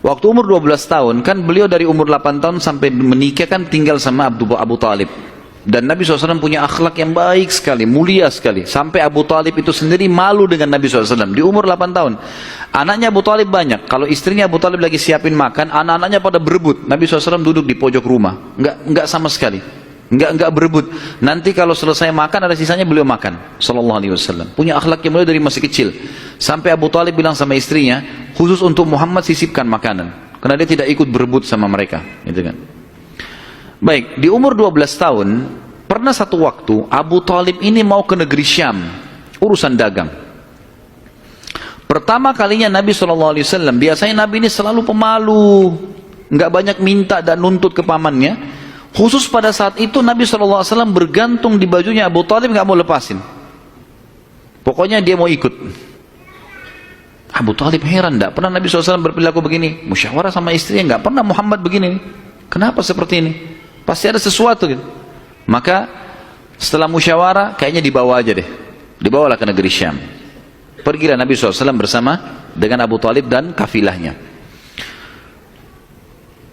Waktu umur 12 tahun, kan beliau dari umur 8 tahun sampai menikah kan tinggal sama Abu Talib. Dan Nabi SAW punya akhlak yang baik sekali, mulia sekali. Sampai Abu Talib itu sendiri malu dengan Nabi SAW. Di umur 8 tahun. Anaknya Abu Talib banyak. Kalau istrinya Abu Talib lagi siapin makan, anak-anaknya pada berebut. Nabi SAW duduk di pojok rumah. Enggak sama sekali. Enggak berebut. Nanti kalau selesai makan, ada sisanya beliau makan. Sallallahu alaihi wasallam. Punya akhlak yang mulia dari masih kecil. Sampai Abu Talib bilang sama istrinya, khusus untuk Muhammad sisipkan makanan. Karena dia tidak ikut berebut sama mereka. Gitu kan. Baik, di umur 12 tahun, pernah satu waktu Abu Talib ini mau ke negeri Syam, urusan dagang. Pertama kalinya Nabi SAW, biasanya Nabi ini selalu pemalu, nggak banyak minta dan nuntut ke pamannya. Khusus pada saat itu Nabi SAW bergantung di bajunya Abu Talib, nggak mau lepasin. Pokoknya dia mau ikut. Abu Talib heran, nggak pernah Nabi SAW berperilaku begini. Musyawarah sama istrinya, nggak pernah Muhammad begini. Kenapa seperti ini? Pasti ada sesuatu gitu. Maka setelah musyawarah kayaknya dibawa aja deh. Dibawalah ke negeri Syam. Pergilah Nabi SAW bersama dengan Abu Talib dan kafilahnya.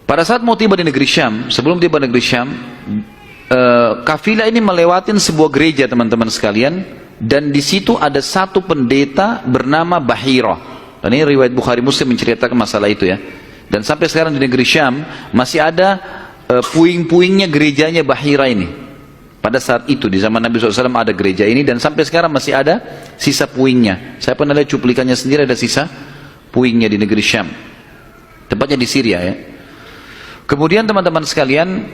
Pada saat mau tiba di negeri Syam, sebelum tiba di negeri Syam, kafilah ini melewatin sebuah gereja teman-teman sekalian. Dan di situ ada satu pendeta bernama Bahira. Dan ini riwayat Bukhari Muslim menceritakan masalah itu ya. Dan sampai sekarang di negeri Syam masih ada puing-puingnya gerejanya Bahira ini. Pada saat itu di zaman Nabi SAW ada gereja ini dan sampai sekarang masih ada sisa puingnya. Saya pernah lihat cuplikannya sendiri, ada sisa puingnya di negeri Syam. Tepatnya di Syria ya. Kemudian teman-teman sekalian,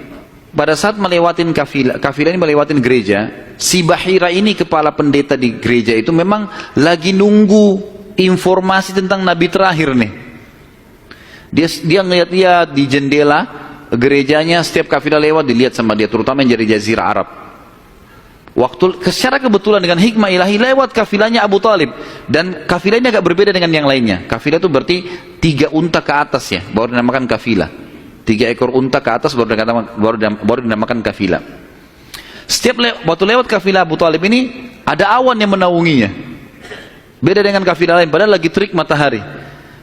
pada saat melewatin kafilah ini melewatin gereja, si Bahira ini kepala pendeta di gereja itu memang lagi nunggu informasi tentang Nabi terakhir nih. Dia ngeliat-liat di jendela gerejanya, setiap kafilah lewat dilihat sama dia, terutama yang dari Jazirah Arab. Waktu secara kebetulan dengan hikmah ilahi lewat kafilahnya Abu Talib, dan kafilah ini agak berbeda dengan yang lainnya. Kafilah itu berarti 3 unta ke atas ya, baru dinamakan kafilah. 3 ekor unta ke atas baru dinamakan kafilah. Setiap waktu lewat kafilah Abu Talib ini ada awan yang menaunginya. Beda dengan kafilah lain, padahal lagi terik matahari.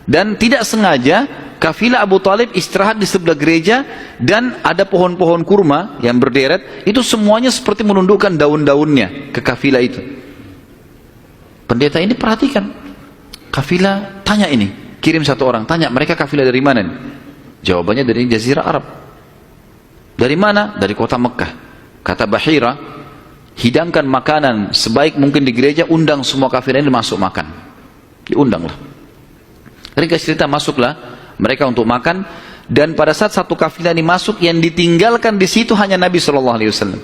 Dan tidak sengaja kafilah Abu Talib istirahat di sebelah gereja dan ada pohon-pohon kurma yang berderet, itu semuanya seperti menundukkan daun-daunnya ke kafilah itu. Pendeta ini perhatikan, kafilah tanya ini, kirim satu orang, tanya mereka kafilah dari mana nih? Jawabannya dari Jazirah Arab. Dari mana? Dari kota Mekah. Kata Bahira, hidangkan makanan sebaik mungkin di gereja, undang semua kafilah ini masuk makan. Diundanglah. Mereka cerita masuklah mereka untuk makan, dan pada saat satu kafilah ini masuk, yang ditinggalkan di situ hanya Nabi SAW.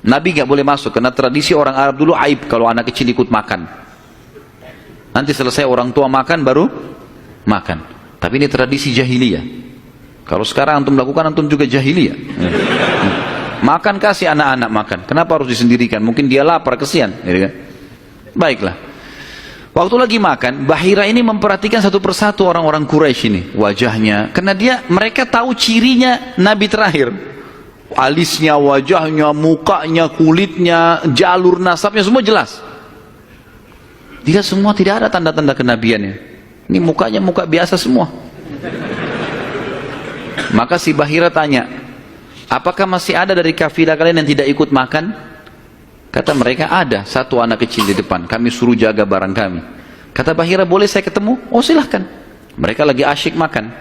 Nabi nggak boleh masuk karena tradisi orang Arab dulu aib kalau anak kecil ikut makan. Nanti selesai orang tua makan baru makan. Tapi ini tradisi jahiliyah. Kalau sekarang antum lakukan, antum juga jahiliyah. Makan, kasih anak-anak makan. Kenapa harus disendirikan? Mungkin dia lapar, kesian. Baiklah. Waktu lagi makan, Bahira ini memperhatikan satu persatu orang-orang Quraisy ini, wajahnya, karena mereka tahu cirinya Nabi terakhir. Alisnya, wajahnya, mukanya, kulitnya, jalur nasabnya, semua jelas. Tidak semua, tidak ada tanda-tanda kenabiannya. Ini mukanya muka biasa semua. Maka si Bahira tanya, apakah masih ada dari kafilah kalian yang tidak ikut makan? Kata mereka, ada satu anak kecil di depan, kami suruh jaga barang kami. Kata Bahira, boleh saya ketemu? Oh silahkan. Mereka lagi asyik makan.